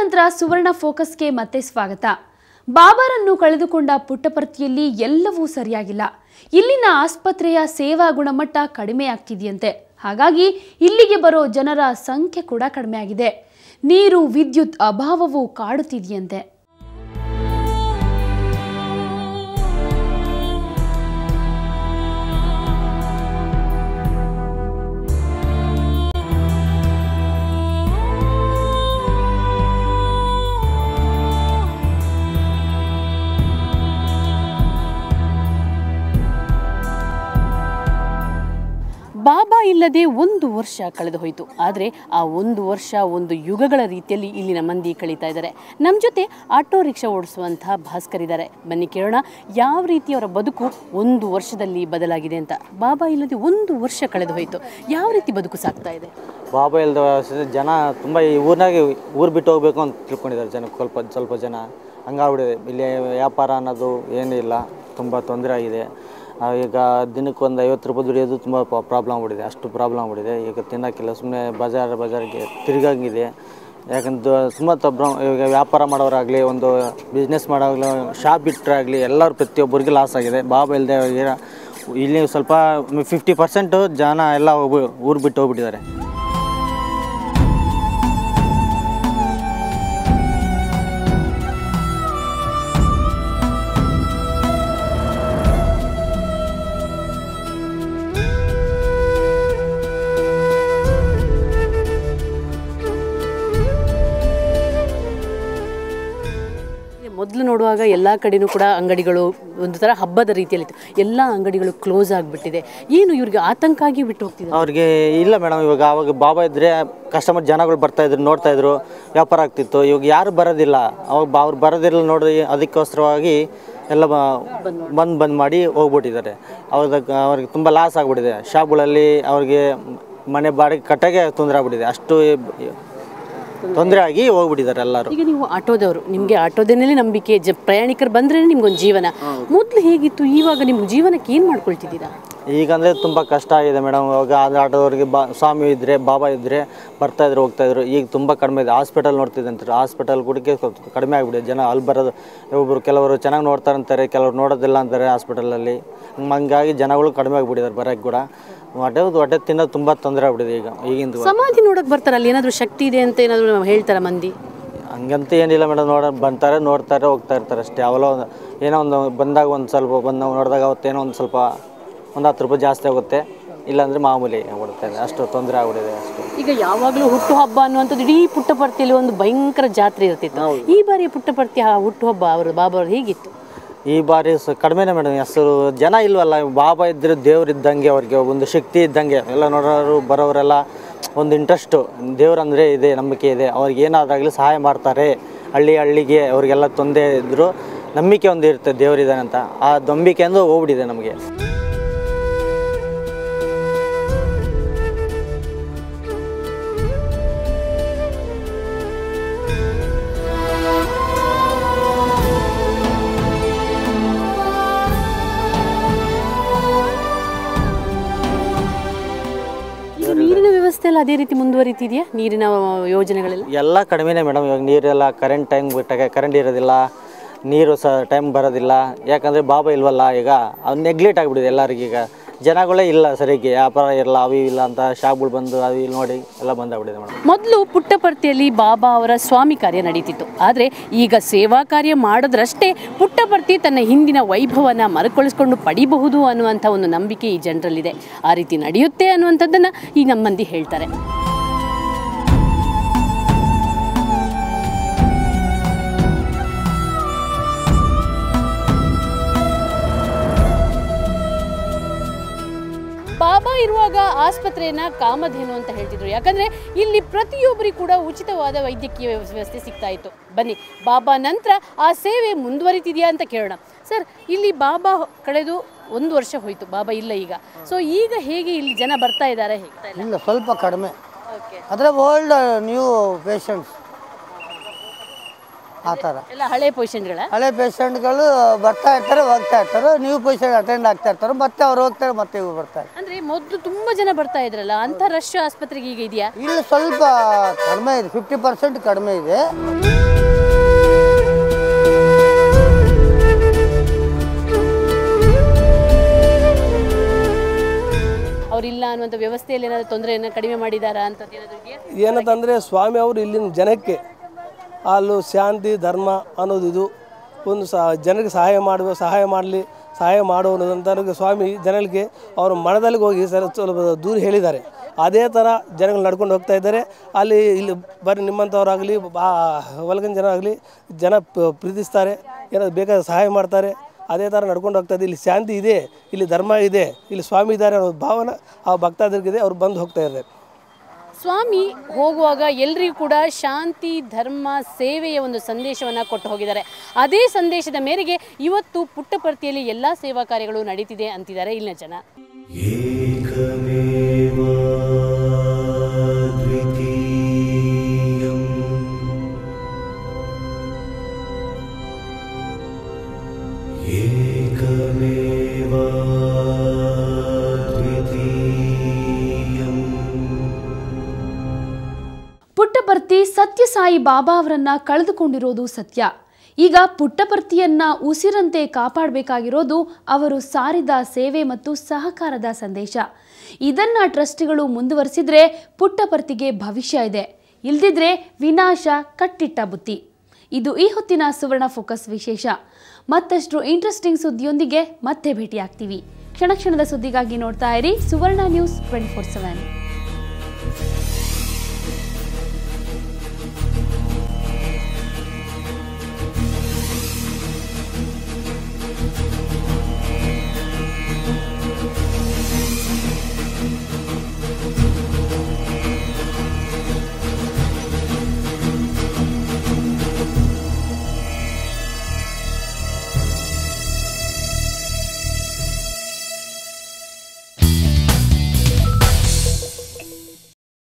ನಂತರ ಸುವರ್ಣ ಫೋಕಸ್ಗೆ ಮತ್ತೆ ಸ್ವಾಗತ. ಬಾಬಾರನ್ನು ಕಳೆದುಕೊಂಡ ಪುಟ್ಟಪರ್ತಿಯಲ್ಲಿ ಎಲ್ಲವೂ ಸರಿಯಾಗಿಲ್ಲ. ಇಲ್ಲಿನ ಆಸ್ಪತ್ರೆಯ ಸೇವಾ ಗುಣಮಟ್ಟ ಕಡಿಮೆ ಆಗ್ತಿದೆಯಂತೆ. ಹಾಗಾಗಿ ಇಲ್ಲಿಗೆ ಬರೋ ಜನರ ಸಂಖ್ಯೆ ಕೂಡ ಕಡಿಮೆ ಆಗಿದೆ. ನೀರು, ವಿದ್ಯುತ್ ಅಭಾವವೂ ಕಾಡುತ್ತಿದೆಯಂತೆ. ಬಾಬಾ ಇಲ್ಲದೆ ಒಂದು ವರ್ಷ ಕಳೆದು ಹೋಯಿತು. ಆದರೆ ಆ ಒಂದು ವರ್ಷ ಒಂದು ಯುಗಗಳ ರೀತಿಯಲ್ಲಿ ಇಲ್ಲಿನ ಮಂದಿ ಕಳೀತಾ ಇದ್ದಾರೆ. ನಮ್ಮ ಜೊತೆ ಆಟೋ ರಿಕ್ಷಾ ಓಡಿಸುವಂತಹ ಭಾಸ್ಕರ್ ಇದ್ದಾರೆ. ಬನ್ನಿ ಕೇಳೋಣ ಯಾವ ರೀತಿ ಅವರ ಬದುಕು ಒಂದು ವರ್ಷದಲ್ಲಿ ಬದಲಾಗಿದೆ ಅಂತ. ಬಾಬಾ ಇಲ್ಲದೆ ಒಂದು ವರ್ಷ ಕಳೆದು ಹೋಯಿತು, ಯಾವ ರೀತಿ ಬದುಕು ಸಾಗ್ತಾ ಇದೆ? ಬಾಬಾ ಇಲ್ಲದ ಜನ ತುಂಬ ಈ ಊರಿನಾಗೆ ಊರು ಬಿಟ್ಟು ಹೋಗಬೇಕು ಅಂತ ತಿಳ್ಕೊಂಡಿದ್ದಾರೆ ಜನ. ಸ್ವಲ್ಪ ಜನ ಹಂಗಾಗ್ಬಿಟ್ಟಿದೆ. ಇಲ್ಲಿ ವ್ಯಾಪಾರ ಅನ್ನೋದು ಏನಿಲ್ಲ, ತುಂಬ ತೊಂದರೆ ಆಗಿದೆ. ಈಗ ದಿನಕ್ಕೆ ಒಂದು 50 ರೂಪಾಯಿ ದುಡಿಯೋದು ತುಂಬ ಪ್ರಾಬ್ಲಮ್ ಆಗ್ಬಿಟ್ಟಿದೆ. ಅಷ್ಟು ಪ್ರಾಬ್ಲಮ್ ಆಗ್ಬಿಟ್ಟಿದೆ. ಈಗ ತಿನ್ನೋಕ್ಕಿಲ್ಲ, ಸುಮ್ಮನೆ ಬಜಾರಿಗೆ ತಿರುಗಂಗಿದೆ. ಯಾಕಂದ್ರೆ ತುಂಬ ಈಗ ವ್ಯಾಪಾರ ಮಾಡೋರಾಗಲಿ, ಒಂದು ಬಿಸ್ನೆಸ್ ಮಾಡೋವಾಗಲಿ, ಶಾಪ್ ಬಿಟ್ಟರಾಗಲಿ ಎಲ್ಲರೂ ಪ್ರತಿಯೊಬ್ಬರಿಗೆ ಲಾಸ್ ಆಗಿದೆ. ಬಾಬಾ ಇಲ್ಲದೆ ಇಲ್ಲಿ ಸ್ವಲ್ಪ 50% ಜನ ಎಲ್ಲ ಊರು ಬಿಟ್ಟು ಹೋಗ್ಬಿಟ್ಟಿದ್ದಾರೆ. ಮೊದಲು ನೋಡುವಾಗ ಎಲ್ಲ ಕಡೆಯೂ ಕೂಡ ಅಂಗಡಿಗಳು ಒಂದು ಥರ ಹಬ್ಬದ ರೀತಿಯಲ್ಲಿತ್ತು. ಎಲ್ಲ ಅಂಗಡಿಗಳು ಕ್ಲೋಸ್ ಆಗಿಬಿಟ್ಟಿದೆ. ಏನು ಇವ್ರಿಗೆ ಆತಂಕ ಆಗಿ ಬಿಟ್ಟು ಹೋಗ್ತಿದೆ? ಅವ್ರಿಗೆ ಇಲ್ಲ ಮೇಡಮ್, ಆವಾಗ ಬಾಬಾ ಇದ್ದರೆ ಕಸ್ಟಮರ್ ಜನಗಳು ಬರ್ತಾಯಿದ್ರು, ನೋಡ್ತಾಯಿದ್ರು, ವ್ಯಾಪಾರ ಆಗ್ತಿತ್ತು. ಇವಾಗ ಯಾರು ಬರೋದಿಲ್ಲ. ಅವಾಗ ಅವ್ರು ಬರೋದಿಲ್ಲ ನೋಡಿ, ಅದಕ್ಕೋಸ್ಕರವಾಗಿ ಎಲ್ಲ ಬಂದ್ ಮಾಡಿ ಹೋಗ್ಬಿಟ್ಟಿದ್ದಾರೆ. ಅವ್ರಿಗೆ ತುಂಬ ಲಾಸ್ ಆಗಿಬಿಟ್ಟಿದೆ. ಶಾಪ್ಗಳಲ್ಲಿ ಅವ್ರಿಗೆ ಮನೆ ಬಾಡಿಗೆ ಕಟ್ಟಾಗೆ ತೊಂದರೆ ಆಗ್ಬಿಟ್ಟಿದೆ. ಅಷ್ಟು ತೊಂದರೆ ಆಗಿ ಹೋಗ್ಬಿಟ್ಟಿದ್ದಾರೆ ಎಲ್ಲರೂ. ಈಗ ನೀವು ಆಟೋದವರು, ನಿಮಗೆ ಆಟೋದನ್ನೇ ನಂಬಿಕೆ, ಪ್ರಯಾಣಿಕರು ಬಂದ್ರೆ ನಿಮ್ಗೊಂದು ಜೀವನ. ಮೊದಲು ಹೇಗಿತ್ತು, ಇವಾಗ ನಿಮ್ಮ ಜೀವನಕ್ಕೆ ಏನು ಮಾಡ್ಕೊಳ್ತಿದ್ದೀರಾ? ಈಗಂದರೆ ತುಂಬ ಕಷ್ಟ ಆಗಿದೆ ಮೇಡಮ್. ಇವಾಗ ಆಟೋದವ್ರಿಗೆ ಸ್ವಾಮಿ ಇದ್ದರೆ, ಬಾಬಾ ಇದ್ದರೆ ಬರ್ತಾಯಿದ್ರು, ಹೋಗ್ತಾಯಿದ್ರು. ಈಗ ತುಂಬ ಕಡಿಮೆ ಇದೆ. ಹಾಸ್ಪಿಟಲ್ ನೋಡ್ತಿದ್ದೆ ಅಂತಾರೆ. ಹಾಸ್ಪಿಟಲ್ ಕೂಡಕ್ಕೆ ಕಡಿಮೆ ಆಗಿಬಿಟ್ಟಿದೆ ಜನ. ಅಲ್ಲಿ ಬರೋದು ಕೆಲವರು ಚೆನ್ನಾಗಿ ನೋಡ್ತಾರೆ ಅಂತಾರೆ, ಕೆಲವರು ನೋಡೋದಿಲ್ಲ ಅಂತಾರೆ ಹಾಸ್ಪಿಟಲಲ್ಲಿ. ಹಂಗಾಗಿ ಜನಗಳು ಕಡಿಮೆ ಆಗಿಬಿಟ್ಟಿದ್ದಾರೆ ಬರೋಕ್ಕೆ ಕೂಡ. ಹೊಟ್ಟೆ ತಿನ್ನೋದು ತುಂಬ ತೊಂದರೆ ಆಗ್ಬಿಟ್ಟಿದೆ ಈಗಿಂದು. ಸಮಾಧಿ ನೋಡೋಕೆ ಬರ್ತಾರೆ, ಅಲ್ಲಿ ಏನಾದರೂ ಶಕ್ತಿ ಇದೆ ಅಂತ ಏನಾದರೂ ಹೇಳ್ತಾರೆ ಮಂದಿ? ಹಂಗಂತ ಏನಿಲ್ಲ ಮೇಡಮ್. ನೋಡ್ತಾರೆ, ಹೋಗ್ತಾ ಇರ್ತಾರೆ ಅಷ್ಟೇ. ಅವೆಲ್ಲ ಏನೋ ಒಂದು ಬಂದಾಗ ಒಂದು ಸ್ವಲ್ಪ ನೋಡಿದಾಗ ಅವತ್ತೇನೋ ಒಂದು ಸ್ವಲ್ಪ 10 ರೂಪಾಯಿ ಜಾಸ್ತಿ ಆಗುತ್ತೆ. ಇಲ್ಲಾಂದರೆ ಮಾಮೂಲಿ ಆಗ್ಬಿಡುತ್ತೆ. ಅಷ್ಟು ತೊಂದರೆ ಆಗ್ಬಿಟ್ಟಿದೆ ಅಷ್ಟು. ಈಗ ಯಾವಾಗಲೂ ಹುಟ್ಟುಹಬ್ಬ ಅನ್ನುವಂಥದ್ದು ಇಡೀ ಪುಟ್ಟಪರ್ತಿಯಲ್ಲಿ ಒಂದು ಭಯಂಕರ ಜಾತ್ರೆ ಇರ್ತಿತ್ತು. ಈ ಬಾರಿ ಪುಟ್ಟಪರ್ತಿ ಹುಟ್ಟುಹಬ್ಬ ಅವರು ಬಾಬಾ ಅವ್ರು ಹೇಗಿತ್ತು? ಈ ಬಾರಿ ಕಡಿಮೆನೇ ಮೇಡಮ್. ಹೆಸರು ಜನ ಇಲ್ವಲ್ಲ. ಬಾಬಾ ಇದ್ದರೆ ದೇವ್ರು ಇದ್ದಂಗೆ, ಅವ್ರಿಗೆ ಒಂದು ಶಕ್ತಿ ಇದ್ದಂಗೆ. ಎಲ್ಲ ನೋಡೋರು ಬರೋರೆಲ್ಲ ಒಂದು ಇಂಟ್ರೆಸ್ಟು, ದೇವ್ರಂದರೆ ಇದೆ, ನಂಬಿಕೆ ಇದೆ. ಅವ್ರಿಗೆ ಏನಾದಾಗಲಿ ಸಹಾಯ ಮಾಡ್ತಾರೆ. ಹಳ್ಳಿಗೆ ಅವ್ರಿಗೆಲ್ಲ ತೊಂದರೆ ಇದ್ದರೂ ನಂಬಿಕೆ ಒಂದು ಇರುತ್ತೆ ದೇವರಿದ್ದಾನೆ ಅಂತ. ಆ ನಂಬಿಕೆಯಿಂದ ಹೋಗ್ಬಿಟ್ಟಿದೆ ನಮಗೆ. ನೀರಿನ ವ್ಯವಸ್ಥೆ ಎಲ್ಲ ಅದೇ ರೀತಿ ಮುಂದುವರಿತಿದೆಯಾ? ನೀರಿನ ಯೋಜನೆಗಳೆಲ್ಲ ಎಲ್ಲ ಕಡಿಮೆನೇ ಮೇಡಮ್. ಇವಾಗ ನೀರೆಲ್ಲ ಕರೆಂಟ್ ಟೈಮ್ ಬಿಟ್ಟಾಗ ಕರೆಂಟ್ ಇರೋದಿಲ್ಲ, ನೀರು ಟೈಮ್ ಬರೋದಿಲ್ಲ. ಯಾಕಂದರೆ ಬಾಬಾ ಇಲ್ವಲ್ಲ. ಈಗ ಅದು ನೆಗ್ಲೆಕ್ಟ್ ಆಗಿಬಿಟ್ಟಿದೆ ಎಲ್ಲರಿಗೀಗ. ಜನಗಳೇ ಇಲ್ಲ ಸರಿಗೆ, ವ್ಯಾಪಾರ ಇರಲ್ಲ, ಅವಿ ಇಲ್ಲ ಅಂತ ಶಾಪ್ಗಳು ಬಂದು ಅವಿ ನೋಡಿ ಎಲ್ಲ ಬಂದಾಗ್ಬಿಟ್ಟಿದೆ ಮೇಡಮ್. ಮೊದಲು ಪುಟ್ಟಪರ್ತಿಯಲ್ಲಿ ಬಾಬಾ ಅವರ ಸ್ವಾಮಿ ಕಾರ್ಯ ನಡೀತಿತ್ತು. ಆದರೆ ಈಗ ಸೇವಾ ಕಾರ್ಯ ಮಾಡಿದ್ರಷ್ಟೇ ಪುಟ್ಟಪರ್ತಿ ತನ್ನ ಹಿಂದಿನ ವೈಭವನ ಮರುಕಳಿಸ್ಕೊಂಡು ಪಡಿಬಹುದು ಅನ್ನುವಂಥ ಒಂದು ನಂಬಿಕೆ ಈ ಜನರಲ್ಲಿದೆ. ಆ ರೀತಿ ನಡೆಯುತ್ತೆ ಅನ್ನುವಂಥದ್ದನ್ನು ಈ ನಮ್ಮ ಮಂದಿ ಹೇಳ್ತಾರೆ. ಬಾಬಾ ಇರುವಾಗ ಆಸ್ಪತ್ರೆಯನ್ನು ಕಾಮಧೇನು ಅಂತ ಹೇಳ್ತಿದ್ರು. ಯಾಕಂದರೆ ಇಲ್ಲಿ ಪ್ರತಿಯೊಬ್ಬರಿಗೂ ಕೂಡ ಉಚಿತವಾದ ವೈದ್ಯಕೀಯ ವ್ಯವಸ್ಥೆ ಸಿಗ್ತಾ ಇತ್ತು. ಬನ್ನಿ, ಬಾಬಾ ನಂತರ ಆ ಸೇವೆ ಮುಂದುವರಿತಿದೆಯಾ ಅಂತ ಕೇಳೋಣ. ಸರ್, ಇಲ್ಲಿ ಬಾಬಾ ಕಳೆದು 1 ವರ್ಷ ಹೋಯಿತು, ಬಾಬಾ ಇಲ್ಲ ಈಗ. ಸೊ ಈಗ ಹೇಗೆ ಇಲ್ಲಿ ಜನ ಬರ್ತಾ ಇದ್ದಾರೆ? ಇಲ್ಲ, ಸ್ವಲ್ಪ ಕಡಿಮೆ. ಆದರೆ ಓಲ್ಡ್ ನ್ಯೂ ಪೇಷಂಟ್ಸ್ ಆ ಥರ. ಎಲ್ಲ ಹಳೆ ಪೇಷಂಟ್ಗಳ? ಹಳೆ ಪೇಷಂಟ್ಗಳು ಬರ್ತಾ ಇರ್ತಾರೆ, ಹೋಗ್ತಾ ಇರ್ತಾರೆ, ನ್ಯೂ ಪೇಷಂಟ್ ಅಟೆಂಡ್ ಆಗ್ತಾ ಇರ್ತಾರೆ, ಮತ್ತೆ ಅವ್ರು ಹೋಗ್ತಾರೆ, ಮತ್ತೆ ಇವ್ರು ಬರ್ತಾರೆ. ಅಂದ್ರೆ ಮೊದಲು ತುಂಬಾ ಜನ ಬರ್ತಾ ಇದ್ರಲ್ಲ, ಅಂತ ರಶ್ ಆಸ್ಪತ್ರೆಗೆ ಈಗ ಇದೆಯಾ? ಇಲ್ಲಿ ಸ್ವಲ್ಪ ಕಡಿಮೆ ಇದೆ, 50% ಕಡಿಮೆ ಇದೆ. ಅವರಿಲ್ಲ ಅನ್ನುವಂಥ ವ್ಯವಸ್ಥೆಯಲ್ಲಿ ಏನಾದರೂ ತೊಂದರೆಯನ್ನು ಕಡಿಮೆ ಮಾಡಿದಾರಾ ಅಂತ ಏನಂತಂದರೆ ಸ್ವಾಮಿ ಅವರು ಇಲ್ಲಿನ ಜನಕ್ಕೆ ಅಲ್ಲೂ ಶಾಂತಿ ಧರ್ಮ ಅನ್ನೋದು ಇದು ಒಂದು ಜನರಿಗೆ ಸಹಾಯ ಮಾಡುವಂಥ ಸ್ವಾಮಿ ಜನಗಳಿಗೆ ಅವರ ಮನದಲ್ಲಿ ಹೋಗಿ ಸ್ವಲ್ಪ ದೂರ ಹೇಳಿದ್ದಾರೆ. ಅದೇ ಥರ ಜನಗಳು ನಡ್ಕೊಂಡು ಹೋಗ್ತಾ ಇದ್ದಾರೆ. ಅಲ್ಲಿ ಇಲ್ಲಿ ಬರೀ ನಿಮ್ಮಂಥವ್ರಾಗಲಿ ಹೊಲಗಿನ ಜನ ಆಗಲಿ ಜನ ಪ್ರೀತಿಸ್ತಾರೆ, ಏನಾದ್ರು ಬೇಕಾದ ಸಹಾಯ ಮಾಡ್ತಾರೆ. ಅದೇ ಥರ ನಡ್ಕೊಂಡು ಹೋಗ್ತಾ ಇದೆ. ಇಲ್ಲಿ ಶಾಂತಿ ಇದೆ, ಇಲ್ಲಿ ಧರ್ಮ ಇದೆ, ಇಲ್ಲಿ ಸ್ವಾಮಿ ಇದ್ದಾರೆ ಅನ್ನೋ ಭಾವನೆ ಆ ಭಕ್ತಾದಿಗಳಿಗಿದೆ. ಅವ್ರು ಬಂದು ಹೋಗ್ತಾ ಇದ್ದಾರೆ. ಸ್ವಾಮಿ ಹೋಗುವಾಗ ಎಲ್ರಿಗೂ ಕೂಡ ಶಾಂತಿ ಧರ್ಮ ಸೇವೆಯ ಒಂದು ಸಂದೇಶವನ್ನು ಕೊಟ್ಟು ಹೋಗಿದ್ದಾರೆ. ಅದೇ ಸಂದೇಶದ ಮೇರೆಗೆ ಇವತ್ತು ಪುಟ್ಟಪರ್ತಿಯಲ್ಲಿ ಎಲ್ಲ ಸೇವಾ ಕಾರ್ಯಗಳು ನಡೀತಿದೆ ಅಂತಿದ್ದಾರೆ ಇಲ್ಲಿನ ಜನ. ಪುಟ್ಟಪರ್ತಿ ಸತ್ಯಸಾಯಿ ಬಾಬಾ ಅವರನ್ನ ಕಳೆದುಕೊಂಡಿರೋದು ಸತ್ಯ. ಈಗ ಪುಟ್ಟಪರ್ತಿಯನ್ನ ಉಸಿರಂತೆ ಕಾಪಾಡಬೇಕಾಗಿರೋದು ಅವರು ಸಾರಿದ ಸೇವೆ ಮತ್ತು ಸಹಕಾರದ ಸಂದೇಶ. ಇದನ್ನ ಟ್ರಸ್ಟಿಗಳು ಮುಂದುವರಿಸಿದ್ರೆ ಪುಟ್ಟಪರ್ತಿಗೆ ಭವಿಷ್ಯ ಇದೆ, ಇಲ್ದಿದ್ರೆ ವಿನಾಶ ಕಟ್ಟಿಟ್ಟ ಬುತ್ತಿ. ಇದು ಈ ಹೊತ್ತಿನ ಸುವರ್ಣ ಫೋಕಸ್ ವಿಶೇಷ. ಮತ್ತಷ್ಟು ಇಂಟ್ರೆಸ್ಟಿಂಗ್ ಸುದ್ದಿಯೊಂದಿಗೆ ಮತ್ತೆ ಭೇಟಿಯಾಗ್ತೀವಿ. ಕ್ಷಣ ಕ್ಷಣದ ಸುದ್ದಿಗಾಗಿ ನೋಡ್ತಾ ಇರಿ ಸುವರ್ಣ ನ್ಯೂಸ್ 24/7.